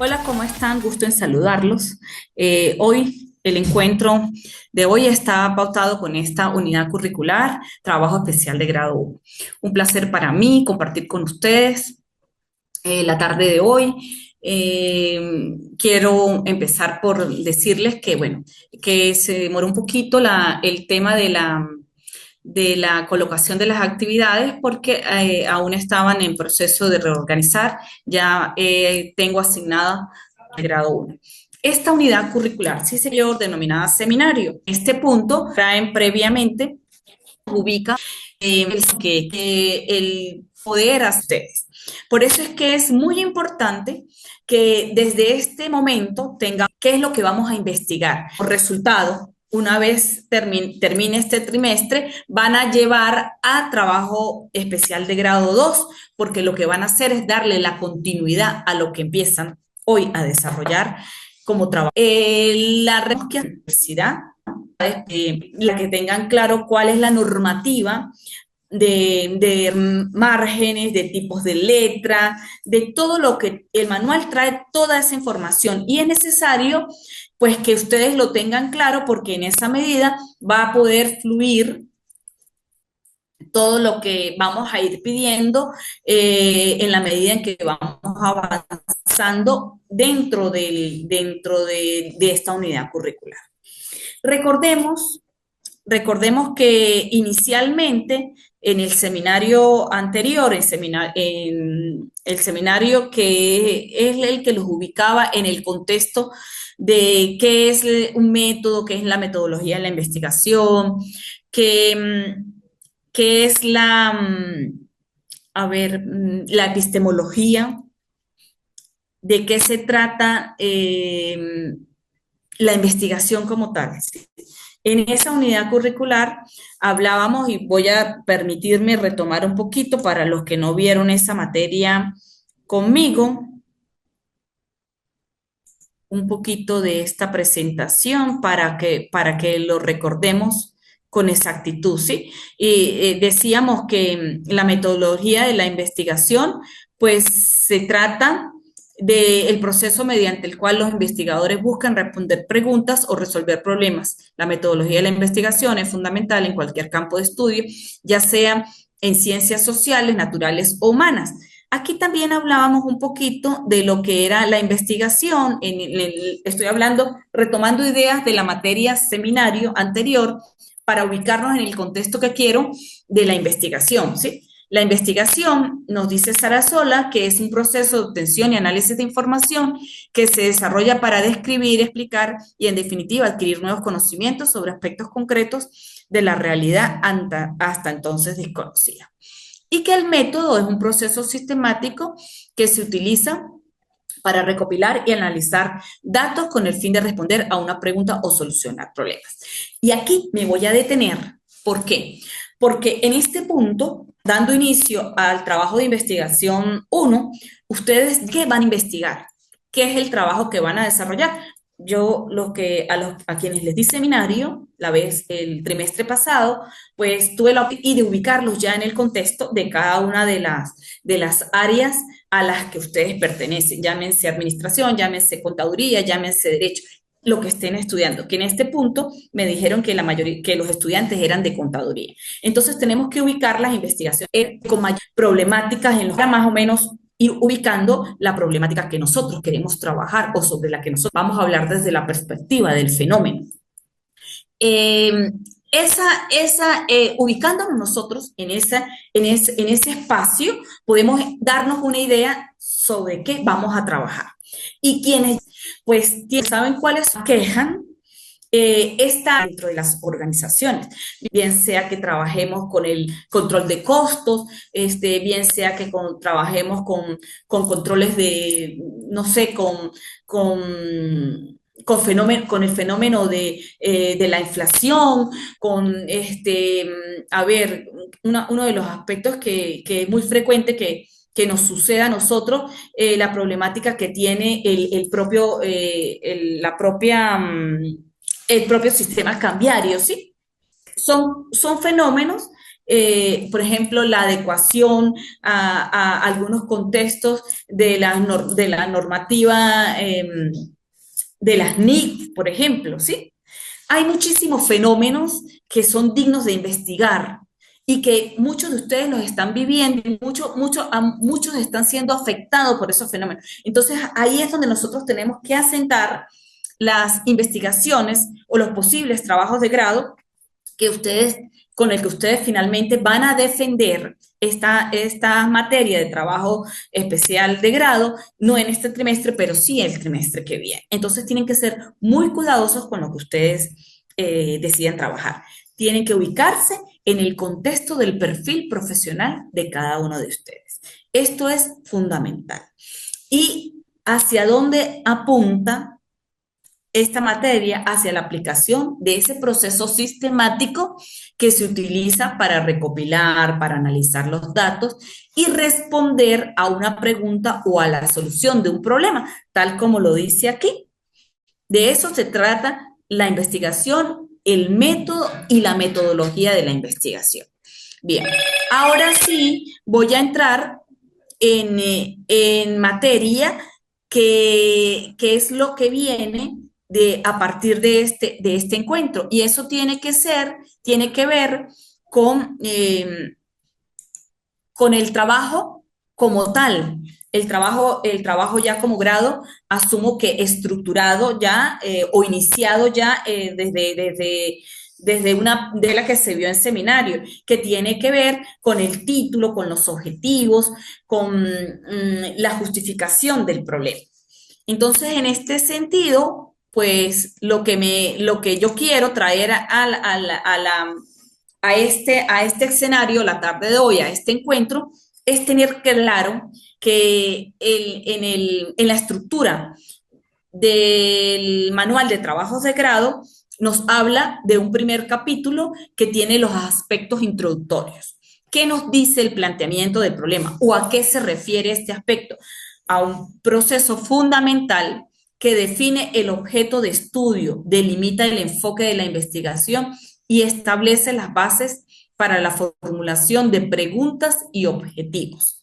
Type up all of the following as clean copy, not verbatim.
Hola, ¿cómo están? Gusto en saludarlos. Hoy, el encuentro de hoy está pautado con esta unidad curricular, Trabajo Especial de Grado 1. Un placer para mí compartir con ustedes la tarde de hoy. Quiero empezar por decirles que, bueno, que se demoró un poquito el tema de la colocación de las actividades porque aún estaban en proceso de reorganizar. Ya tengo asignada el grado 1. Esta unidad curricular, sí señor, denominada seminario. Este punto traen previamente, ubica que el poder a ustedes. Por eso es que es muy importante que desde este momento tengan qué es lo que vamos a investigar. Por resultado, una vez termine este trimestre, van a llevar a trabajo especial de grado 2, porque lo que van a hacer es darle la continuidad a lo que empiezan hoy a desarrollar como trabajo. La universidad, la que tengan claro cuál es la normativa de márgenes, de tipos de letra, de todo lo que el manual trae, toda esa información. Y es necesario, pues, que ustedes lo tengan claro porque en esa medida va a poder fluir todo lo que vamos a ir pidiendo en la medida en que vamos avanzando dentro de esta unidad curricular. Recordemos Recordemos que inicialmente en el seminario anterior, en el seminario que es el que los ubicaba en el contexto de qué es un método, qué es la metodología de la investigación, qué, qué es la epistemología, de qué se trata la investigación como tal. ¿Sí? En esa unidad curricular hablábamos, y voy a permitirme retomar un poquito para los que no vieron esa materia conmigo, un poquito de esta presentación para que lo recordemos con exactitud, ¿sí? Y decíamos que la metodología de la investigación, pues se trata del proceso mediante el cual los investigadores buscan responder preguntas o resolver problemas. La metodología de la investigación es fundamental en cualquier campo de estudio, ya sea en ciencias sociales, naturales o humanas. Aquí también hablábamos un poquito de lo que era la investigación. Estoy hablando, retomando ideas de la materia seminario anterior para ubicarnos en el contexto que quiero de la investigación, ¿sí? La investigación, nos dice Sarasola, que es un proceso de obtención y análisis de información que se desarrolla para describir, explicar y, en definitiva, adquirir nuevos conocimientos sobre aspectos concretos de la realidad hasta entonces desconocida. Y que el método es un proceso sistemático que se utiliza para recopilar y analizar datos con el fin de responder a una pregunta o solucionar problemas. Y aquí me voy a detener. ¿Por qué? Porque en este punto, dando inicio al trabajo de investigación 1, ustedes, ¿qué van a investigar? ¿Qué es el trabajo que van a desarrollar? Yo a quienes les di seminario el trimestre pasado, pues tuve la oportunidad de ubicarlos ya en el contexto de cada una de las áreas a las que ustedes pertenecen, llámense administración, llámense contaduría, llámense derecho, lo que estén estudiando, que en este punto me dijeron que la mayoría, que los estudiantes eran de contaduría. Entonces tenemos que ubicar las investigaciones con mayor problemáticas en los más o menos ir ubicando la problemática que nosotros queremos trabajar o sobre la que nosotros vamos a hablar desde la perspectiva del fenómeno. Eh, Ubicándonos nosotros en ese espacio, podemos darnos una idea sobre qué vamos a trabajar. Y quienes, pues, saben cuáles quejan, está dentro de las organizaciones, bien sea que trabajemos con el control de costos, bien sea que trabajemos con controles de, no sé, con el fenómeno de la inflación, uno de los aspectos que es muy frecuente que nos suceda a nosotros, la problemática que tiene el propio sistema cambiario, ¿sí? Son fenómenos por ejemplo, la adecuación a algunos contextos de la normativa de las NIC, por ejemplo, ¿sí? Hay muchísimos fenómenos que son dignos de investigar y que muchos de ustedes los están viviendo y muchos están siendo afectados por esos fenómenos. Entonces, ahí es donde nosotros tenemos que asentar las investigaciones o los posibles trabajos de grado que ustedes, con el que ustedes finalmente van a defender esta materia de trabajo especial de grado, no en este trimestre, pero sí el trimestre que viene. Entonces tienen que ser muy cuidadosos con lo que ustedes deciden trabajar. Tienen que ubicarse en el contexto del perfil profesional de cada uno de ustedes. Esto es fundamental. ¿Y hacia dónde apunta esta materia? Hacia la aplicación de ese proceso sistemático que se utiliza para recopilar, para analizar los datos y responder a una pregunta o a la solución de un problema, tal como lo dice aquí. De eso se trata la investigación, el método y la metodología de la investigación. Bien, ahora sí voy a entrar en materia que es lo que viene a partir de este encuentro. Y eso tiene que ver con el trabajo como tal. El trabajo ya como grado, asumo que estructurado ya o iniciado ya desde una de la que se vio en seminario, que tiene que ver con el título, con los objetivos, con la justificación del problema. Entonces, en este sentido, pues lo que yo quiero traer a este escenario, la tarde de hoy, a este encuentro, es tener claro que en la estructura del manual de trabajos de grado nos habla de un primer capítulo que tiene los aspectos introductorios. ¿Qué nos dice el planteamiento del problema o a qué se refiere este aspecto? A un proceso fundamental que define el objeto de estudio, delimita el enfoque de la investigación y establece las bases para la formulación de preguntas y objetivos.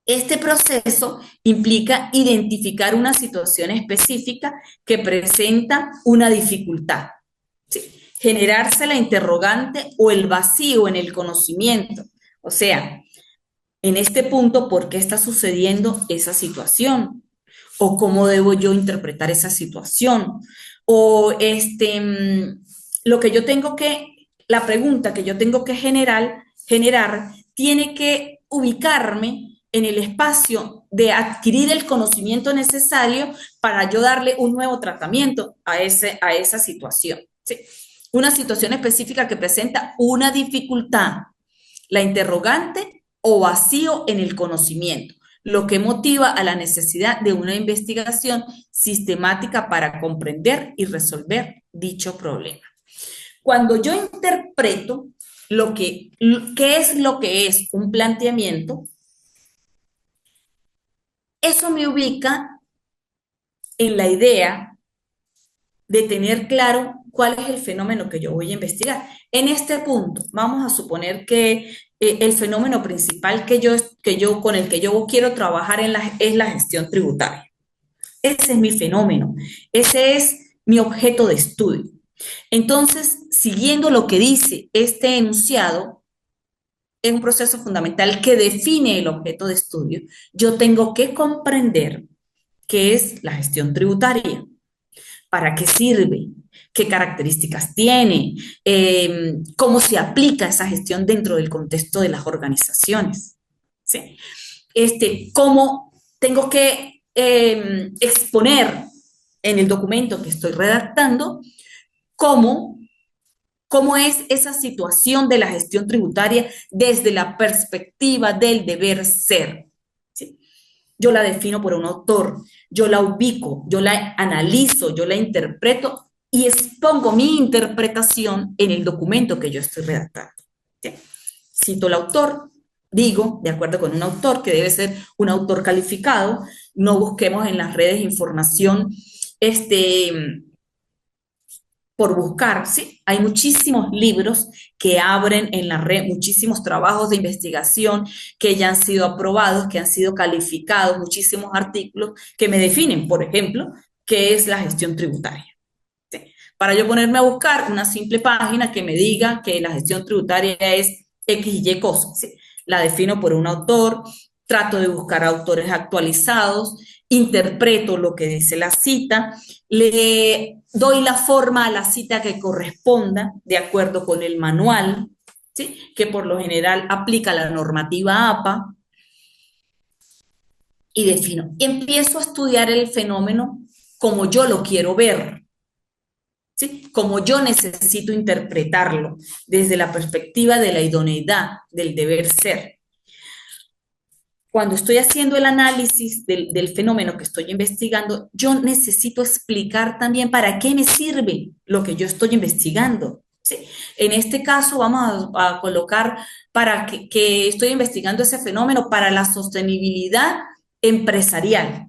Este proceso implica identificar una situación específica que presenta una dificultad, ¿sí? Generarse la interrogante o el vacío en el conocimiento. O sea, en este punto, ¿por qué está sucediendo esa situación? ¿O cómo debo yo interpretar esa situación? O lo que yo tengo la pregunta que yo tengo que generar tiene que ubicarme en el espacio de adquirir el conocimiento necesario para yo darle un nuevo tratamiento a esa situación, ¿sí? Una situación específica que presenta una dificultad, la interrogante o vacío en el conocimiento, lo que motiva a la necesidad de una investigación sistemática para comprender y resolver dicho problema. Cuando yo interpreto qué es lo que es un planteamiento, eso me ubica en la idea de tener claro cuál es el fenómeno que yo voy a investigar. En este punto, vamos a suponer que el fenómeno principal con el que yo quiero trabajar es la gestión tributaria. Ese es mi fenómeno, ese es mi objeto de estudio. Entonces, siguiendo lo que dice este enunciado, es un proceso fundamental que define el objeto de estudio. Yo tengo que comprender qué es la gestión tributaria, para qué sirve, qué características tiene, cómo se aplica esa gestión dentro del contexto de las organizaciones, ¿sí? Cómo tengo que exponer en el documento que estoy redactando cómo es esa situación de la gestión tributaria desde la perspectiva del deber ser, ¿sí? Yo la defino por un autor, yo la ubico, yo la analizo, yo la interpreto y expongo mi interpretación en el documento que yo estoy redactando, ¿sí? Cito al autor, digo, de acuerdo con un autor, que debe ser un autor calificado, no busquemos en las redes información por buscar, ¿sí? Hay muchísimos libros que abren en la red, muchísimos trabajos de investigación que ya han sido aprobados, que han sido calificados, muchísimos artículos que me definen, por ejemplo, qué es la gestión tributaria. ¿Sí? Para yo ponerme a buscar una simple página que me diga que la gestión tributaria es X y Y cosas, ¿sí? La defino por un autor, trato de buscar autores actualizados, interpreto lo que dice la cita, le doy la forma a la cita que corresponda de acuerdo con el manual, ¿sí? Que por lo general aplica la normativa APA, y defino. Empiezo a estudiar el fenómeno como yo lo quiero ver, ¿sí? Como yo necesito interpretarlo desde la perspectiva de la idoneidad, del deber ser. Cuando estoy haciendo el análisis del fenómeno que estoy investigando, yo necesito explicar también para qué me sirve lo que yo estoy investigando. ¿Sí? En este caso vamos a colocar para que estoy investigando ese fenómeno para la sostenibilidad empresarial.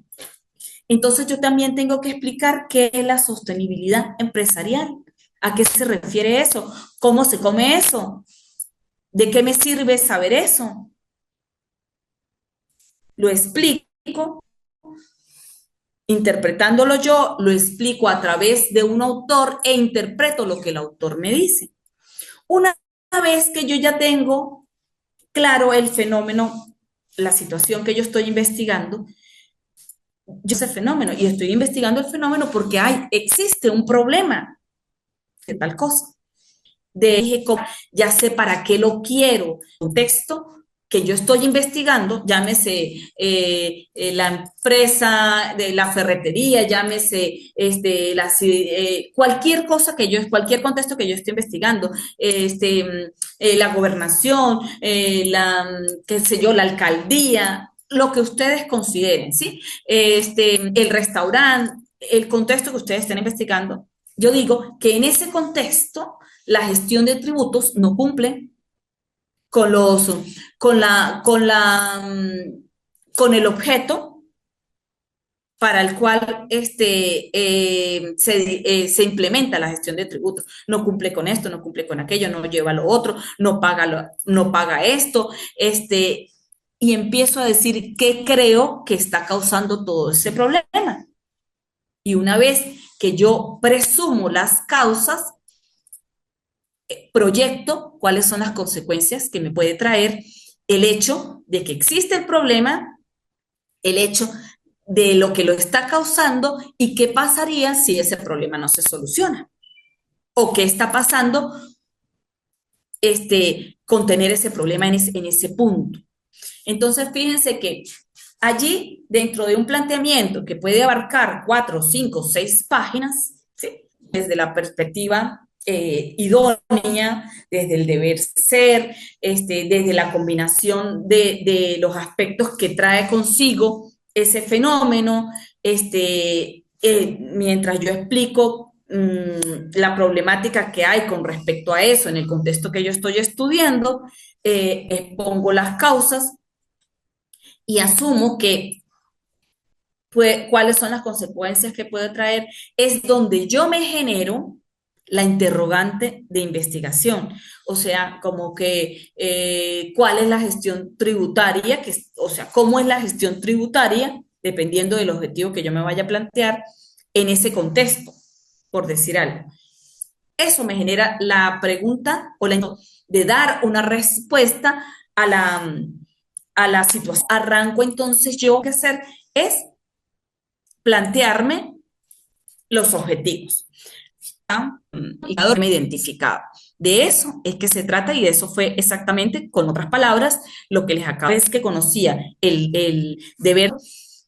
Entonces yo también tengo que explicar qué es la sostenibilidad empresarial. ¿A qué se refiere eso? ¿Cómo se come eso? ¿De qué me sirve saber eso? Lo explico, interpretándolo yo, lo explico a través de un autor e interpreto lo que el autor me dice. Una vez que yo ya tengo claro el fenómeno, la situación que yo estoy investigando, yo sé el fenómeno y estoy investigando el fenómeno porque existe un problema de tal cosa. Ya sé para qué lo quiero. Contexto que yo estoy investigando, llámese la empresa de la ferretería, llámese cualquier cosa cualquier contexto que yo esté investigando, la gobernación, qué sé yo, la alcaldía, lo que ustedes consideren, ¿sí? El restaurante, el contexto que ustedes estén investigando. Yo digo que en ese contexto la gestión de tributos no cumple con los, con el objeto para el cual se implementa la gestión de tributos. No cumple con esto, no cumple con aquello, no lleva lo otro, no paga esto, y empiezo a decir qué creo que está causando todo ese problema. Y una vez que yo presumo las causas, proyecto cuáles son las consecuencias que me puede traer el hecho de que existe el problema, el hecho de lo que lo está causando y qué pasaría si ese problema no se soluciona. O qué está pasando con tener ese problema en ese punto. Entonces, fíjense que allí, dentro de un planteamiento que puede abarcar 4, 5, 6 páginas, ¿sí? Desde la perspectiva idónea, desde el deber ser, desde la combinación los aspectos que trae consigo ese fenómeno, mientras yo explico la problemática que hay con respecto a eso en el contexto que yo estoy estudiando, expongo las causas y asumo que cuáles son las consecuencias que puede traer, es donde yo me genero la interrogante de investigación. O sea, como que cuál es la gestión tributaria, o sea, cómo es la gestión tributaria, dependiendo del objetivo que yo me vaya a plantear en ese contexto, por decir algo. Eso me genera la pregunta de dar una respuesta a la situación. Arranco entonces yo que hacer es plantearme los objetivos. Y me identificado. De eso es que se trata y de eso fue exactamente, con otras palabras, lo que les acabo es que conocía el deber,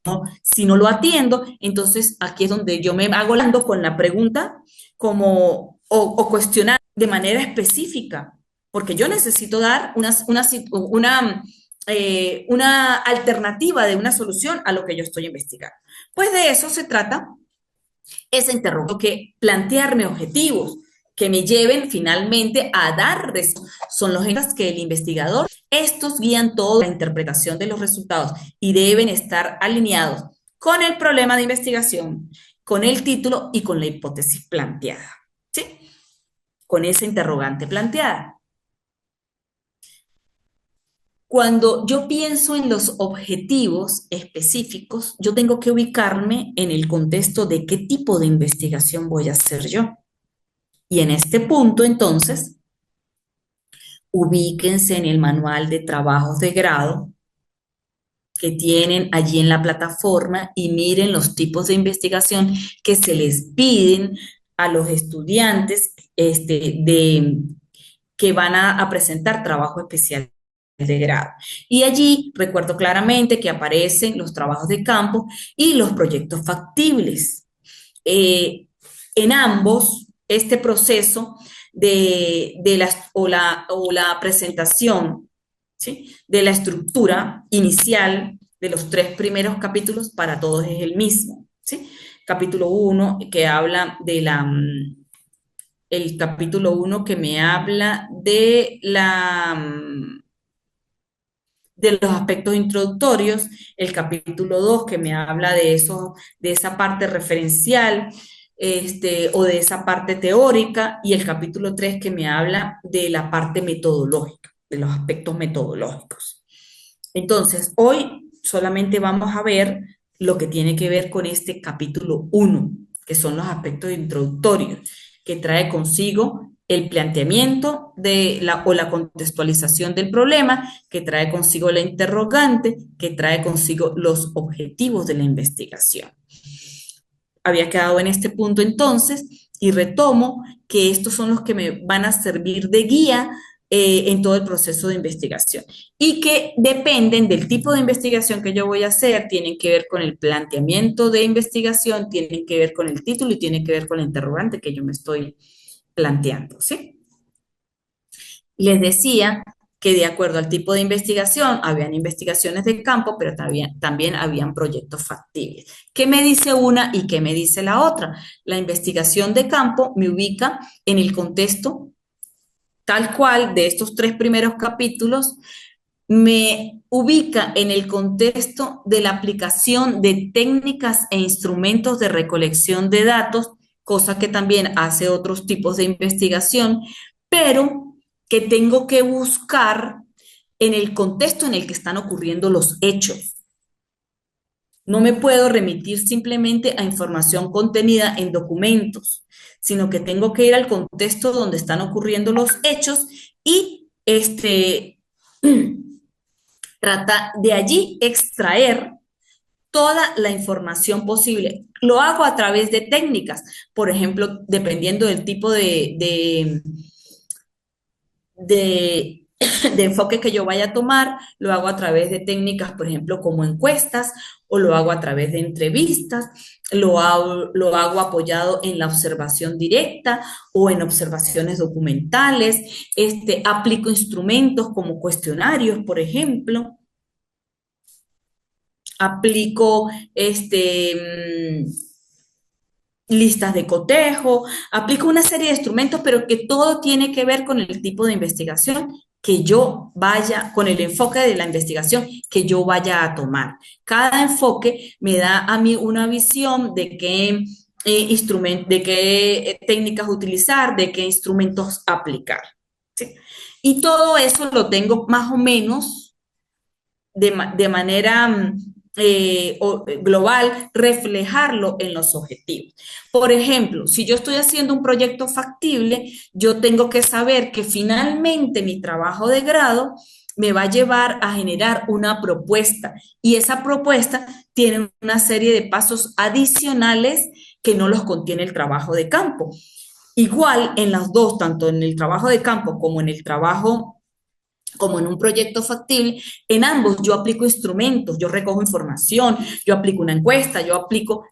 ¿no? Si no lo atiendo, entonces aquí es donde yo me hago hablando con la pregunta o cuestionar de manera específica, porque yo necesito dar una alternativa de una solución a lo que yo estoy investigando. Pues de eso se trata ese interrogatorio, que plantearme objetivos que me lleven finalmente a dar son los ejes que el investigador, estos guían toda la interpretación de los resultados y deben estar alineados con el problema de investigación, con el título y con la hipótesis planteada. ¿Sí? con esa interrogante planteada. Cuando yo pienso en los objetivos específicos, yo tengo que ubicarme en el contexto de qué tipo de investigación voy a hacer yo. Y en este punto, entonces, ubíquense en el manual de trabajos de grado que tienen allí en la plataforma y miren los tipos de investigación que se les piden a los estudiantes que van a presentar trabajo especial de grado. Y allí recuerdo claramente que aparecen los trabajos de campo y los proyectos factibles. Eh, en ambos, este proceso o la presentación, ¿sí?, de la estructura inicial de los tres primeros capítulos para todos es el mismo, ¿sí? Capítulo 1 que habla de el capítulo 1 que me habla de los aspectos introductorios, el capítulo 2 que me habla de eso, de esa parte referencial, o de esa parte teórica, y el capítulo 3 que me habla de la parte metodológica, de los aspectos metodológicos. Entonces, hoy solamente vamos a ver lo que tiene que ver con este capítulo 1, que son los aspectos introductorios, que trae consigo el planteamiento o la contextualización del problema, que trae consigo la interrogante, que trae consigo los objetivos de la investigación. Había quedado en este punto entonces y retomo que estos son los que me van a servir de guía en todo el proceso de investigación y que dependen del tipo de investigación que yo voy a hacer, tienen que ver con el planteamiento de investigación, tienen que ver con el título y tienen que ver con la interrogante que yo me estoy planteando, ¿sí? Les decía que de acuerdo al tipo de investigación, habían investigaciones de campo, pero también habían proyectos factibles. ¿Qué me dice una y qué me dice la otra? La investigación de campo me ubica en el contexto tal cual de estos tres primeros capítulos, me ubica en el contexto de la aplicación de técnicas e instrumentos de recolección de datos, cosa que también hace otros tipos de investigación, pero que tengo que buscar en el contexto en el que están ocurriendo los hechos. No me puedo remitir simplemente a información contenida en documentos, sino que tengo que ir al contexto donde están ocurriendo los hechos y trata de allí extraer toda la información posible. Lo hago a través de técnicas, por ejemplo, dependiendo del tipo de, de enfoque que yo vaya a tomar, lo hago a través de técnicas, por ejemplo, como encuestas, o lo hago a través de entrevistas, lo hago apoyado en la observación directa o en observaciones documentales, aplico instrumentos como cuestionarios, por ejemplo, aplico listas de cotejo, aplico una serie de instrumentos, pero que todo tiene que ver con el tipo de investigación que yo vaya, con el enfoque de la investigación que yo vaya a tomar. Cada enfoque me da a mí una visión de qué de qué técnicas utilizar, de qué instrumentos aplicar, ¿sí? Y todo eso lo tengo más o menos de manera global, reflejarlo en los objetivos. Por ejemplo, si yo estoy haciendo un proyecto factible, yo tengo que saber que finalmente mi trabajo de grado me va a llevar a generar una propuesta y esa propuesta tiene una serie de pasos adicionales que no los contiene el trabajo de campo. Igual en las dos, tanto en el trabajo de campo como en el trabajo como en un proyecto factible, en ambos yo aplico instrumentos, yo recojo información, yo aplico una encuesta, yo aplico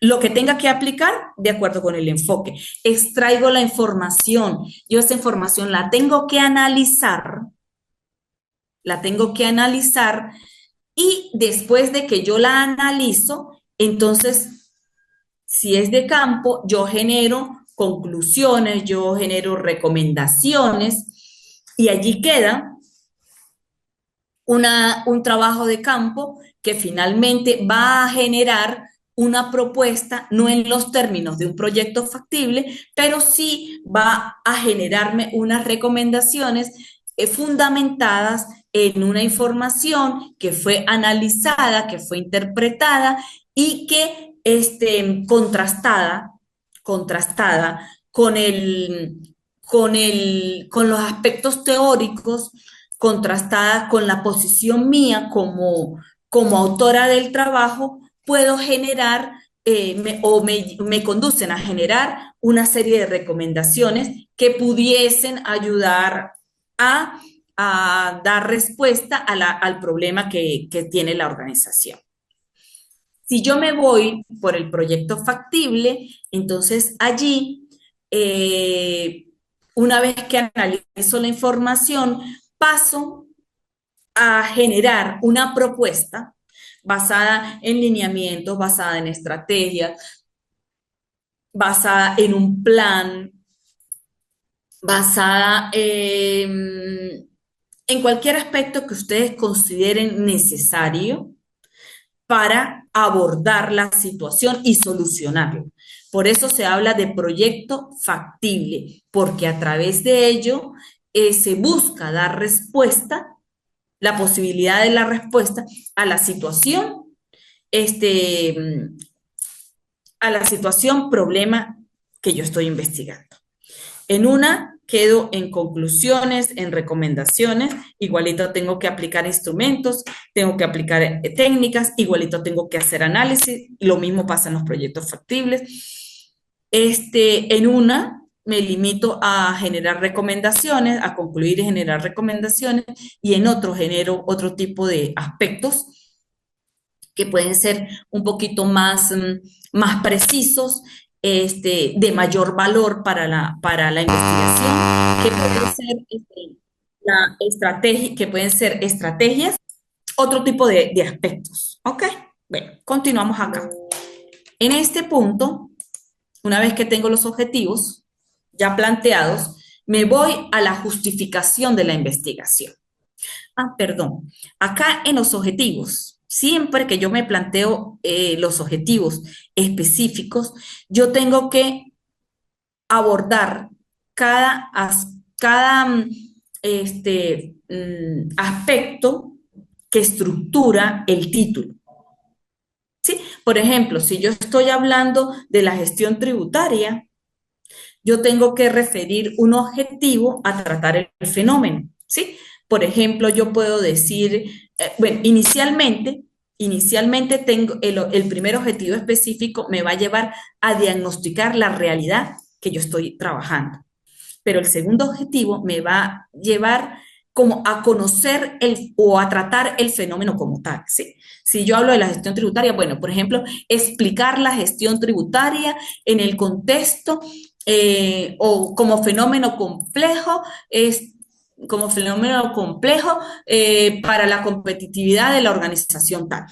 lo que tenga que aplicar de acuerdo con el enfoque. Extraigo la información, yo esa información la tengo que analizar y después de que yo la analizo, entonces, si es de campo, yo genero conclusiones, yo genero recomendaciones y allí queda un trabajo de campo que finalmente va a generar una propuesta, no en los términos de un proyecto factible, pero sí va a generarme unas recomendaciones fundamentadas en una información que fue analizada, que fue interpretada y que contrastada con los aspectos teóricos, contrastada con la posición mía como autora del trabajo, puedo generar me conducen a generar una serie de recomendaciones que pudiesen ayudar a, a dar respuesta al problema que tiene la organización. Si yo me voy por el proyecto factible, entonces allí, eh, una vez que analizo la información, paso a generar una propuesta basada en lineamientos, basada en estrategias, basada en un plan, basada en cualquier aspecto que ustedes consideren necesario para abordar la situación y solucionarla. Por eso se habla de proyecto factible, porque a través de ello se busca dar respuesta, la posibilidad de la respuesta a la situación, este, a la situación, problema que yo estoy investigando. En una quedo en conclusiones, en recomendaciones, igualito tengo que aplicar instrumentos, tengo que aplicar técnicas, igualito tengo que hacer análisis, lo mismo pasa en los proyectos factibles. En una me limito a generar recomendaciones, a concluir y generar recomendaciones, y en otro genero otro tipo de aspectos que pueden ser un poquito más precisos, de mayor valor para la investigación, que pueden ser, la estrategia, que pueden ser estrategias, otro tipo de aspectos. ¿Ok? Bueno, continuamos acá. En este punto, una vez que tengo los objetivos ya planteados, me voy a la justificación de la investigación. Ah, perdón. Acá en los objetivos, siempre que yo me planteo los objetivos específicos, yo tengo que abordar cada aspecto que estructura el título. ¿Sí? Por ejemplo, si yo estoy hablando de la gestión tributaria, yo tengo que referir un objetivo a tratar el fenómeno, ¿sí? Por ejemplo, yo puedo decir, bueno, inicialmente tengo el primer objetivo específico me va a llevar a diagnosticar la realidad que yo estoy trabajando, pero el segundo objetivo me va a llevar como a conocer o a tratar el fenómeno como tal, ¿sí? Si yo hablo de la gestión tributaria, bueno, por ejemplo, explicar la gestión tributaria en el contexto o como fenómeno complejo, como fenómeno complejo para la competitividad de la organización tal.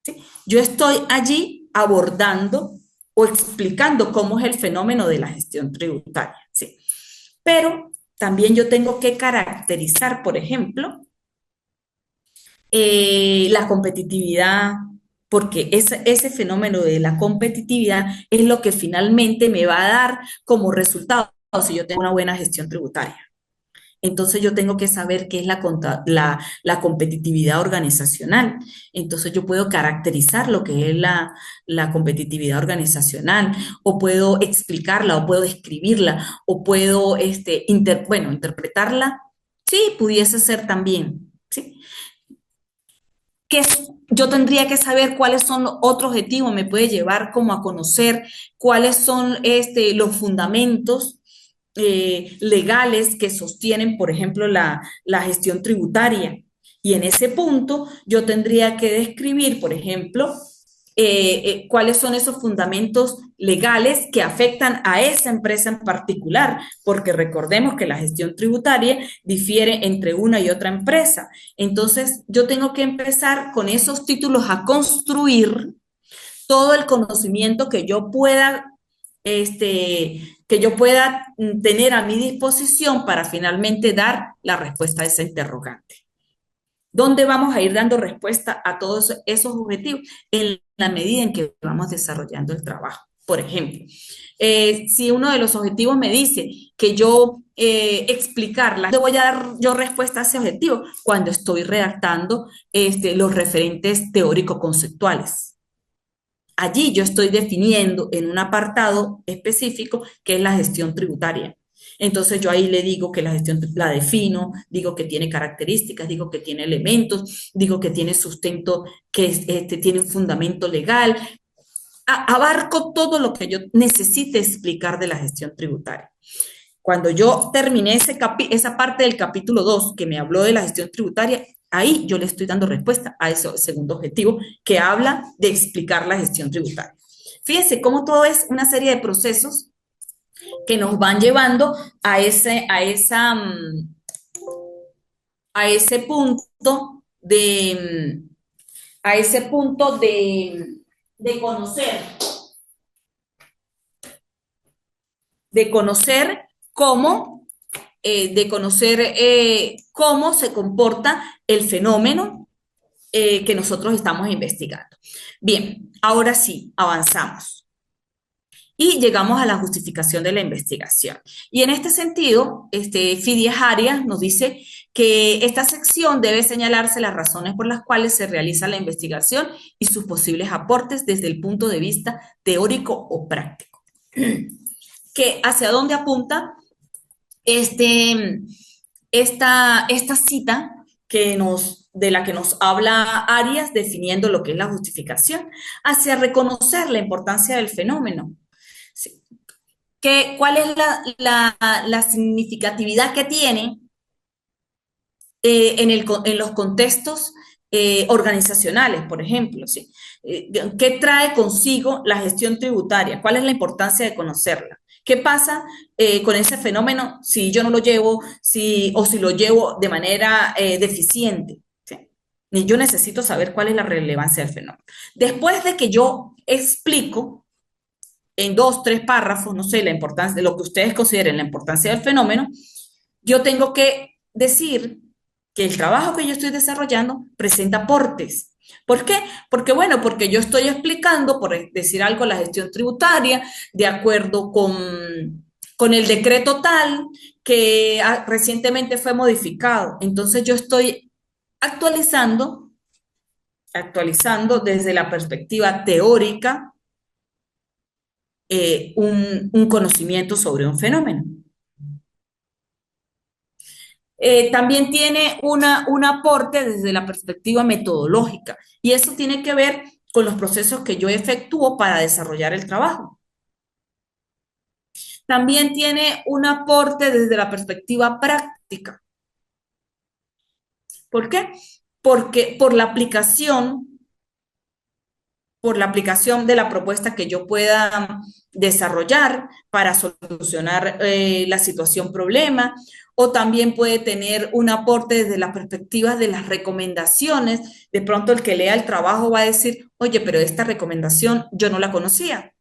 ¿Sí? Yo estoy allí abordando o explicando cómo es el fenómeno de la gestión tributaria. ¿Sí? Pero también yo tengo que caracterizar, por ejemplo, la competitividad, porque ese fenómeno de la competitividad es lo que finalmente me va a dar como resultado si yo tengo una buena gestión tributaria. Entonces yo tengo que saber qué es la competitividad organizacional. Entonces yo puedo caracterizar lo que es la competitividad organizacional, o puedo explicarla, o puedo escribirla, o puedo bueno, interpretarla. Sí, pudiese ser también. ¿Sí? Yo tendría que saber cuáles son los otros objetivos, me puede llevar como a conocer cuáles son los fundamentos legales que sostienen, por ejemplo, la gestión tributaria. Y en ese punto yo tendría que describir, por ejemplo, cuáles son esos fundamentos legales que afectan a esa empresa en particular, porque recordemos que la gestión tributaria difiere entre una y otra empresa. Entonces, yo tengo que empezar con esos títulos a construir todo el conocimiento que yo pueda tener a mi disposición para finalmente dar la respuesta a esa interrogante. ¿Dónde vamos a ir dando respuesta a todos esos objetivos? En la medida en que vamos desarrollando el trabajo. Por ejemplo, si uno de los objetivos me dice que yo explicarla, le voy a dar yo respuesta a ese objetivo cuando estoy redactando los referentes teórico-conceptuales. Allí yo estoy definiendo en un apartado específico que es la gestión tributaria. Entonces yo ahí le digo que la gestión la defino, digo que tiene características, digo que tiene elementos, digo que tiene sustento, que tiene un fundamento legal. Abarco todo lo que yo necesite explicar de la gestión tributaria. Cuando yo terminé esa parte del capítulo 2 que me habló de la gestión tributaria, ahí yo le estoy dando respuesta a ese segundo objetivo que habla de explicar la gestión tributaria. Fíjense cómo todo es una serie de procesos que nos van llevando a ese punto de conocer, cómo, cómo se comporta el fenómeno que nosotros estamos investigando. Bien, ahora sí, avanzamos. Y llegamos a la justificación de la investigación. Y en este sentido, Fidias Arias nos dice que esta sección debe señalarse las razones por las cuales se realiza la investigación y sus posibles aportes desde el punto de vista teórico o práctico. Que hacia dónde apunta esta cita de la que nos habla Arias definiendo lo que es la justificación, hacia reconocer la importancia del fenómeno. Sí. ¿Cuál es la significatividad que tiene en los contextos organizacionales, por ejemplo? ¿Sí? ¿Qué trae consigo la gestión tributaria? ¿Cuál es la importancia de conocerla? ¿Qué pasa con ese fenómeno si yo no lo llevo o si lo llevo de manera deficiente? ¿Sí? Y yo necesito saber cuál es la relevancia del fenómeno. Después de que yo explico en 2, 3 párrafos, no sé, la importancia de lo que ustedes consideren la importancia del fenómeno, yo tengo que decir que el trabajo que yo estoy desarrollando presenta aportes. ¿Por qué? Porque yo estoy explicando, por decir algo, la gestión tributaria de acuerdo con el decreto tal que recientemente fue modificado. Entonces yo estoy actualizando desde la perspectiva teórica un conocimiento sobre un fenómeno. También tiene un aporte desde la perspectiva metodológica y eso tiene que ver con los procesos que yo efectúo para desarrollar el trabajo. También tiene un aporte desde la perspectiva práctica. ¿Por qué? Porque por la aplicación de la propuesta que yo pueda desarrollar para solucionar la situación problema, o también puede tener un aporte desde la perspectiva de las recomendaciones. De pronto el que lea el trabajo va a decir, oye, pero esta recomendación yo no la conocía,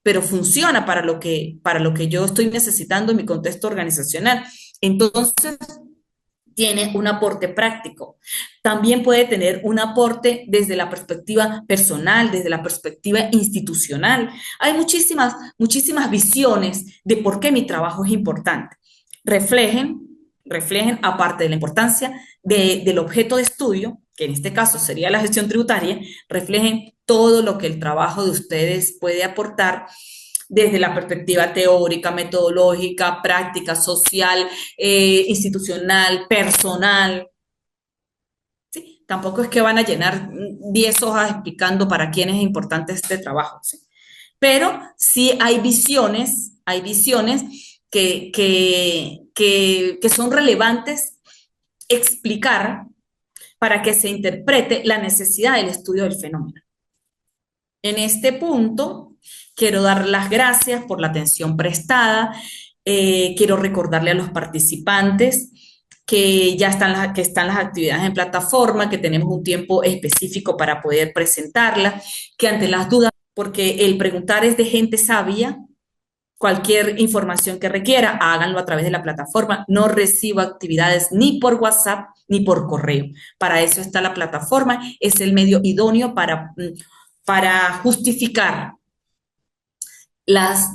pero funciona para lo que yo estoy necesitando en mi contexto organizacional. Entonces, tiene un aporte práctico. También puede tener un aporte desde la perspectiva personal, desde la perspectiva institucional. Hay muchísimas visiones de por qué mi trabajo es importante. Reflejen, aparte de la importancia del objeto de estudio, que en este caso sería la gestión tributaria, reflejen todo lo que el trabajo de ustedes puede aportar desde la perspectiva teórica, metodológica, práctica, social, institucional, personal. ¿Sí? Tampoco es que van a llenar 10 hojas explicando para quién es importante este trabajo. ¿Sí? Pero sí hay visiones que son relevantes explicar para que se interprete la necesidad del estudio del fenómeno. En este punto, quiero dar las gracias por la atención prestada. Quiero recordarle a los participantes que ya están las actividades en plataforma, que tenemos un tiempo específico para poder presentarlas, que ante las dudas, porque el preguntar es de gente sabia, cualquier información que requiera, háganlo a través de la plataforma. No recibo actividades ni por WhatsApp ni por correo. Para eso está la plataforma, es el medio idóneo para para justificar las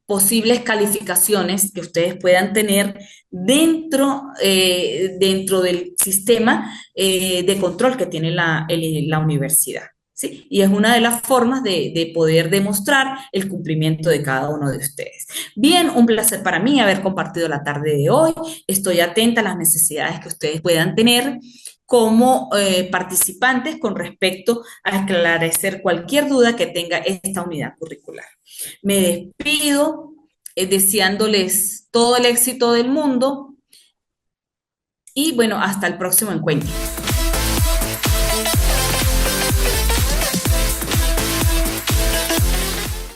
posibles calificaciones que ustedes puedan tener dentro del sistema de control que tiene la universidad. ¿Sí? Y es una de las formas de poder demostrar el cumplimiento de cada uno de ustedes. Bien, un placer para mí haber compartido la tarde de hoy. Estoy atenta a las necesidades que ustedes puedan tener como participantes con respecto a esclarecer cualquier duda que tenga esta unidad curricular. Me despido deseándoles todo el éxito del mundo y bueno, hasta el próximo encuentro.